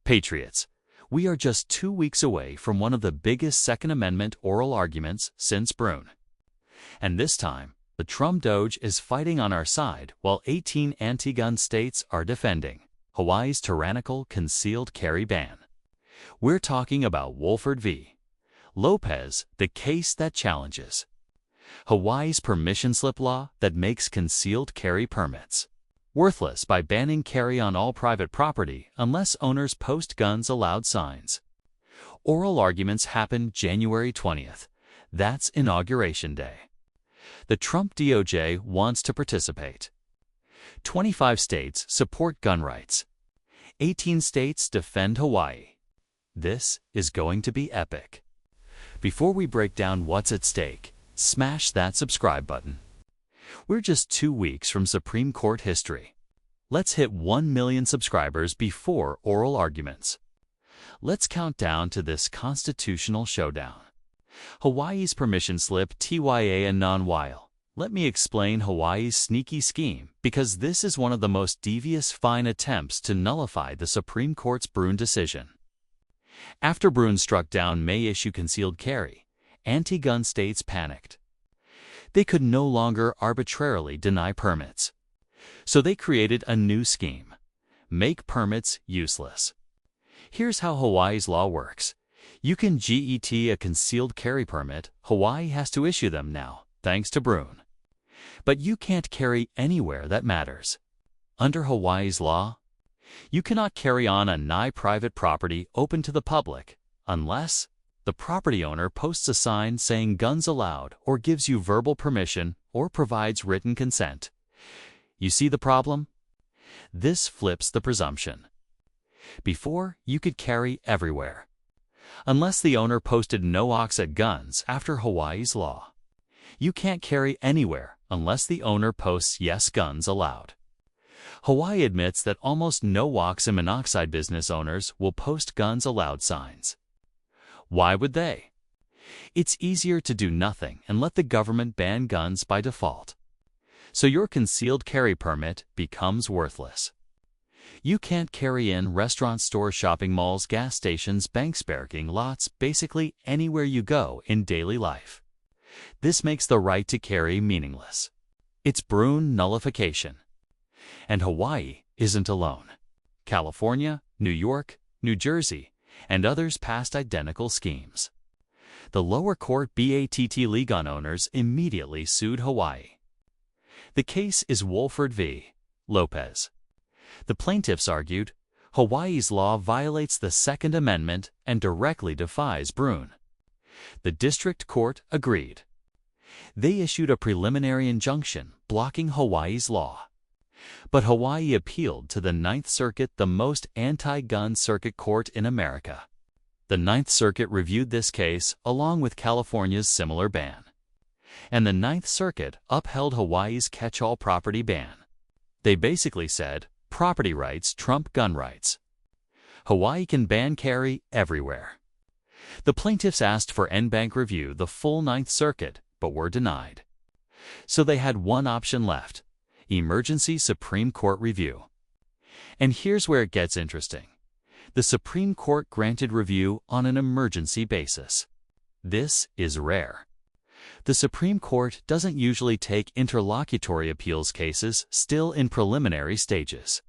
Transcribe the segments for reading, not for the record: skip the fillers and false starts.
Patriots, we are just 2 weeks away from one of the biggest Second Amendment oral arguments since Brune. And this time, the Trump DOJ is fighting on our side while 18 anti-gun states are defending Hawaii's tyrannical concealed carry ban. We're talking about Wohlford v. Lopez, the case that challenges Hawaii's permission slip law that makes concealed carry permits worthless by banning carry on all private property unless owners post guns allowed signs. Oral arguments happen January 20th. That's Inauguration Day. The Trump DOJ wants to participate. 25 states support gun rights. 18 states defend Hawaii. This is going to be epic. Before we break down what's at stake, smash that subscribe button. We're just 2 weeks from Supreme Court history. Let's hit 1 million subscribers before oral arguments. Let's count down to this constitutional showdown. Hawaii's permission slip TYA and non-while. Let me explain Hawaii's sneaky scheme because this is one of the most devious fine attempts to nullify the Supreme Court's Brune decision. After Brune struck down May-issue concealed carry, anti-gun states panicked. They could no longer arbitrarily deny permits. So they created a new scheme: make permits useless. Here's how Hawaii's law works. You can get a concealed carry permit. Hawaii has to issue them now, thanks to Brune. But you can't carry anywhere that matters. Under Hawaii's law, you cannot carry on a private property open to the public unless the property owner posts a sign saying guns allowed or gives you verbal permission or provides written consent. You see the problem? This flips the presumption. Before, you could carry everywhere, unless the owner posted no at guns after Hawaii's law. You can't carry anywhere unless the owner posts yes guns allowed. Hawaii admits that almost no and monoxide business owners will post guns allowed signs. Why would they? It's easier to do nothing and let the government ban guns by default. So your concealed carry permit becomes worthless. You can't carry in restaurants, stores, shopping malls, gas stations, banks, parking lots, basically anywhere you go in daily life. This makes the right to carry meaningless. It's Brune nullification. And Hawaii isn't alone. California, New York, New Jersey, and others passed identical schemes. The lower court BATT gun owners immediately sued Hawaii. The case is Wohlford v. Lopez. The plaintiffs argued Hawaii's law violates the Second Amendment and directly defies Brune. The district court agreed. They issued a preliminary injunction blocking Hawaii's law. But Hawaii appealed to the Ninth Circuit, the most anti-gun circuit court in America. The Ninth Circuit reviewed this case along with California's similar ban. And the Ninth Circuit upheld Hawaii's catch-all property ban. They basically said, property rights trump gun rights. Hawaii can ban carry everywhere. The plaintiffs asked for en banc review the full Ninth Circuit, but were denied. So they had one option left: emergency Supreme Court review. And here's where it gets interesting. The Supreme Court granted review on an emergency basis. This is rare. The Supreme Court doesn't usually take interlocutory appeals cases still in preliminary stages.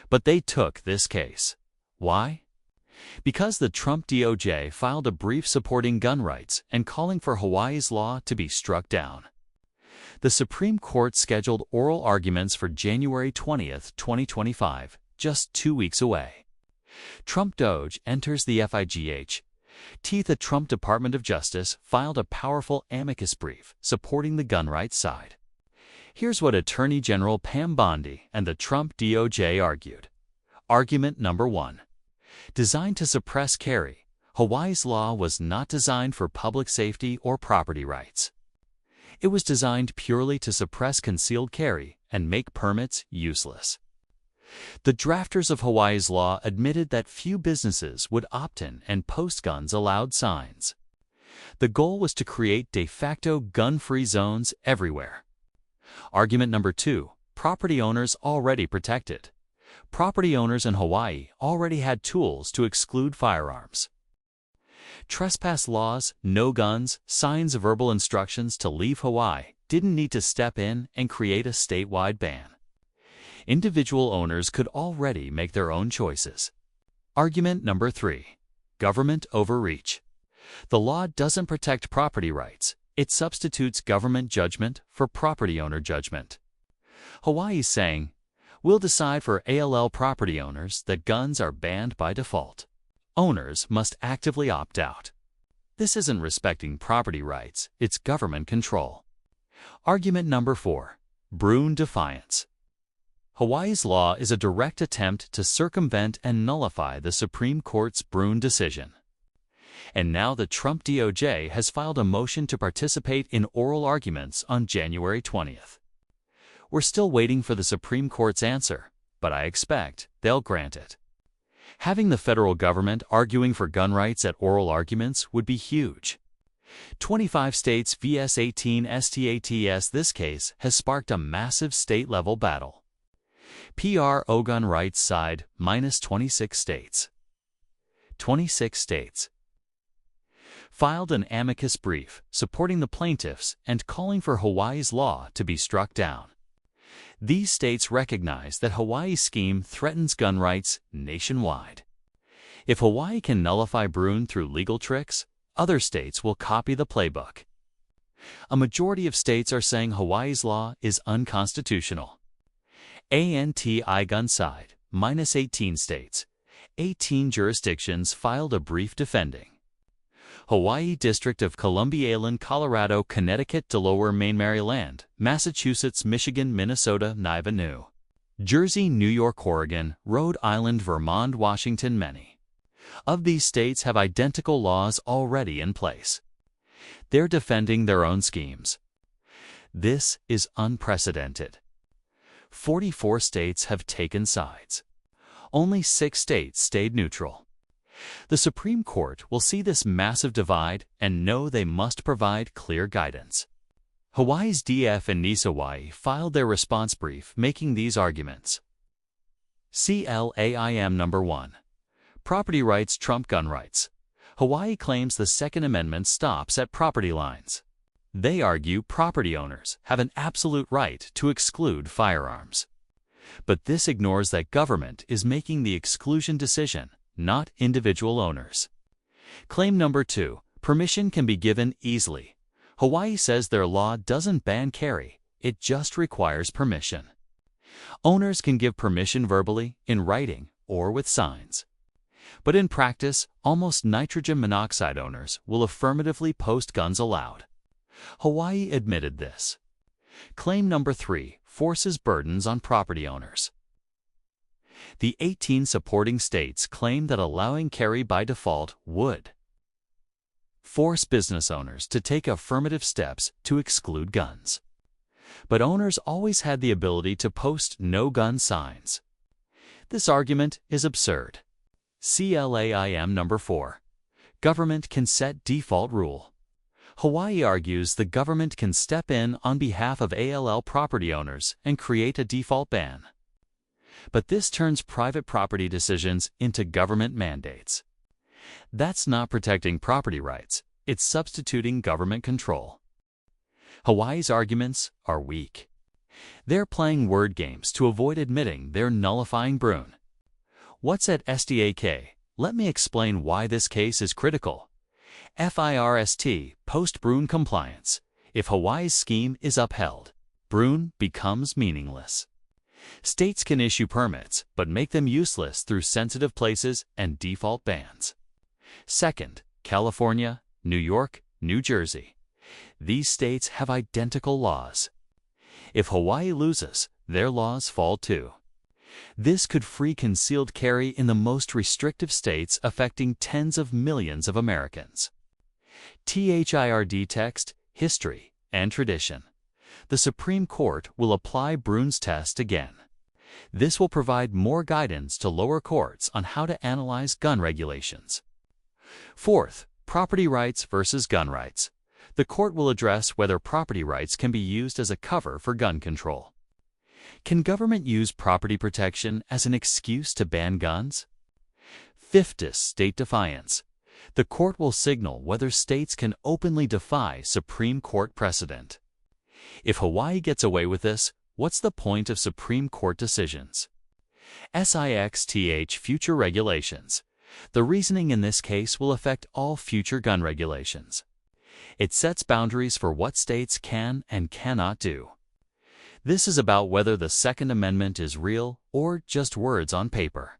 But they took this case. Why? Because the Trump DOJ filed a brief supporting gun rights and calling for Hawaii's law to be struck down. The Supreme Court scheduled oral arguments for January 20th, 2025, just 2 weeks away. Trump DOJ enters the FIGH. The Trump Department of Justice filed a powerful amicus brief supporting the gun rights side. Here's what Attorney General Pam Bondi and the Trump DOJ argued. Argument number 1. Designed to suppress carry, Hawaii's law was not designed for public safety or property rights. It was designed purely to suppress concealed carry and make permits useless. The drafters of Hawaii's law admitted that few businesses would opt in and post guns allowed signs. The goal was to create de facto gun-free zones everywhere. Argument number 2. Property owners already protected. property owners in Hawaii already had tools to exclude firearms. Trespass laws, no guns, signs, verbal instructions to leave Hawaii didn't need to step in and create a statewide ban. Individual owners could already make their own choices. Argument number 3. Government overreach. The law doesn't protect property rights. It substitutes government judgment for property owner judgment. Hawaii's saying, "We'll decide for ALL property owners that guns are banned by default. Owners must actively opt out." This isn't respecting property rights, it's government control. Argument number 4. Brune defiance. Hawaii's law is a direct attempt to circumvent and nullify the Supreme Court's Brune decision. And now the Trump DOJ has filed a motion to participate in oral arguments on January 20th. We're still waiting for the Supreme Court's answer, but I expect they'll grant it. Having the federal government arguing for gun rights at oral arguments would be huge. 25 states vs 18 STATs. This case has sparked a massive state-level battle. PRO gun rights side minus 26 states. 26 states filed an amicus brief supporting the plaintiffs and calling for Hawaii's law to be struck down. These states recognize that Hawaii's scheme threatens gun rights nationwide. If Hawaii can nullify Brune through legal tricks, other states will copy the playbook. A majority of states are saying Hawaii's law is unconstitutional. Anti-gun side, minus 18 states. 18 jurisdictions filed a brief defending. Hawaii, District of Columbia, Island, Colorado, Connecticut, Delaware, Maine, Maryland, Massachusetts, Michigan, Minnesota, New Jersey, New York, Oregon, Rhode Island, Vermont, Washington. Many of these states have identical laws already in place. They're defending their own schemes. This is unprecedented. 44 states have taken sides. Only 6 states stayed neutral. The Supreme Court will see this massive divide and know they must provide clear guidance. Hawaii's DF and NIS Hawaii filed their response brief making these arguments. CLAIM number 1. Property rights trump gun rights. Hawaii claims the Second Amendment stops at property lines. They argue property owners have an absolute right to exclude firearms. But this ignores that government is making the exclusion decision, not individual owners. Claim number 2. Permission can be given easily. Hawaii says their law doesn't ban carry, it just requires permission. Owners can give permission verbally, in writing, or with signs. But in practice, almost nitrogen monoxide owners will affirmatively post guns allowed. Hawaii admitted this. Claim number 3 forces burdens on property owners. The 18 supporting states claim that allowing carry by default would force business owners to take affirmative steps to exclude guns. But owners always had the ability to post no-gun signs. This argument is absurd. CLAIM number 4. Government can set default rule. Hawaii argues the government can step in on behalf of ALL property owners and create a default ban. But this turns private property decisions into government mandates. That's not protecting property rights, it's substituting government control. Hawaii's arguments are weak. They're playing word games to avoid admitting they're nullifying Brune. What's at SDAK? Let me explain why this case is critical. FIRST, post-Brune compliance. If Hawaii's scheme is upheld, Brune becomes meaningless. States can issue permits, but make them useless through sensitive places and default bans. Second, California, New York, New Jersey. These states have identical laws. If Hawaii loses, their laws fall too. This could free concealed carry in the most restrictive states affecting tens of millions of Americans. THIRD text, history, and tradition. The Supreme Court will apply Brune's test again. This will provide more guidance to lower courts on how to analyze gun regulations. Fourth, property rights versus gun rights. The court will address whether property rights can be used as a cover for gun control. Can government use property protection as an excuse to ban guns? Fifth, state defiance. The court will signal whether states can openly defy Supreme Court precedent. If Hawaii gets away with this, what's the point of Supreme Court decisions? Sixth, future regulations. The reasoning in this case will affect all future gun regulations. It sets boundaries for what states can and cannot do. This is about whether the Second Amendment is real or just words on paper.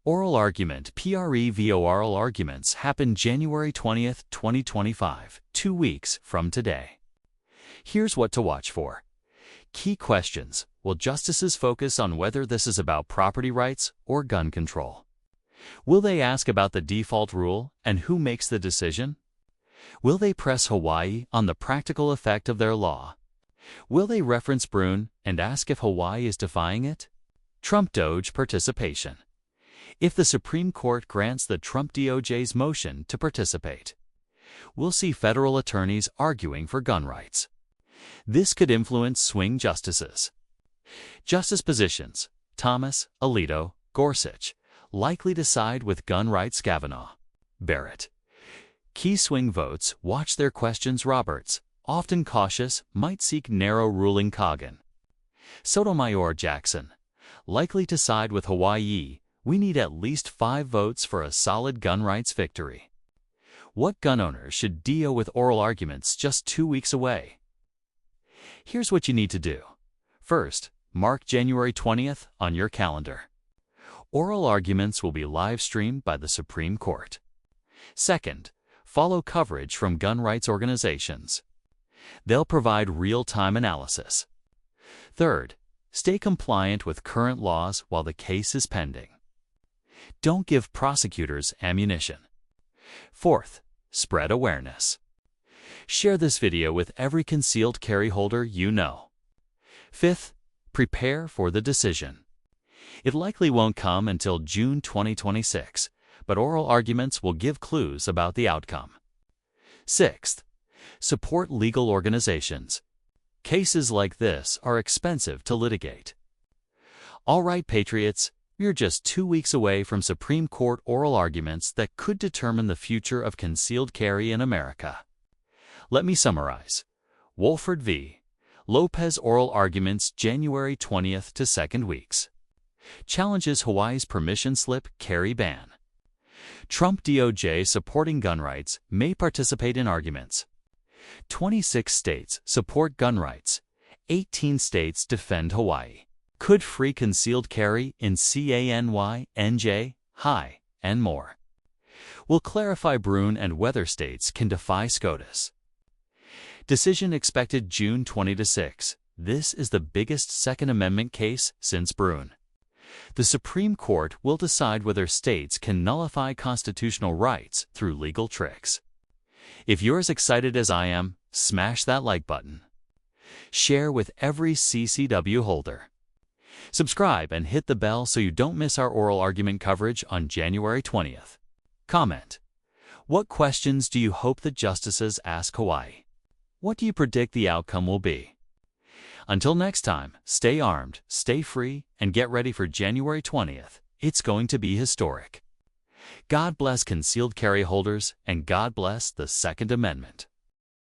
Oral argument oral arguments happen January 20th, 2025, 2 weeks from today. Here's what to watch for. Key questions. Will justices focus on whether this is about property rights or gun control? Will they ask about the default rule and who makes the decision? Will they press Hawaii on the practical effect of their law? Will they reference Brune and ask if Hawaii is defying it? Trump DOJ participation. If the Supreme Court grants the Trump DOJ's motion to participate, we'll see federal attorneys arguing for gun rights. This could influence swing justices. Justice positions: Thomas, Alito, Gorsuch, likely to side with gun rights Kavanaugh, Barrett. Key swing votes: watch their questions Roberts, often cautious, might seek narrow ruling Kagan. Sotomayor Jackson, likely to side with Hawaii. We need at least 5 votes for a solid gun rights victory. What gun owners should deal with oral arguments just 2 weeks away? Here's what you need to do. First, mark January 20th on your calendar. Oral arguments will be live-streamed by the Supreme Court. Second, follow coverage from gun rights organizations. They'll provide real-time analysis. Third, stay compliant with current laws while the case is pending. Don't give prosecutors ammunition. Fourth, spread awareness. Share this video with every concealed carry holder you know. Fifth, prepare for the decision. It likely won't come until June 2026, but oral arguments will give clues about the outcome. Sixth, support legal organizations. Cases like this are expensive to litigate. All right, Patriots, we're just 2 weeks away from Supreme Court oral arguments that could determine the future of concealed carry in America. Let me summarize. Wohlford v. Lopez oral arguments January 20th to 2nd weeks. Challenges Hawaii's permission slip carry ban. Trump DOJ supporting gun rights may participate in arguments. 26 states support gun rights. 18 states defend Hawaii. Could free concealed carry in CANY, NJ, high, and more. We'll clarify Brune and whether states can defy SCOTUS. Decision expected June 20-6. This is the biggest Second Amendment case since Brune. The Supreme Court will decide whether states can nullify constitutional rights through legal tricks. If you're as excited as I am, smash that like button. Share with every CCW holder. Subscribe and hit the bell so you don't miss our oral argument coverage on January 20th. Comment. What questions do you hope the justices ask Hawaii? What do you predict the outcome will be? Until next time, stay armed, stay free, and get ready for January 20th. It's going to be historic. God bless concealed carry holders, and God bless the Second Amendment.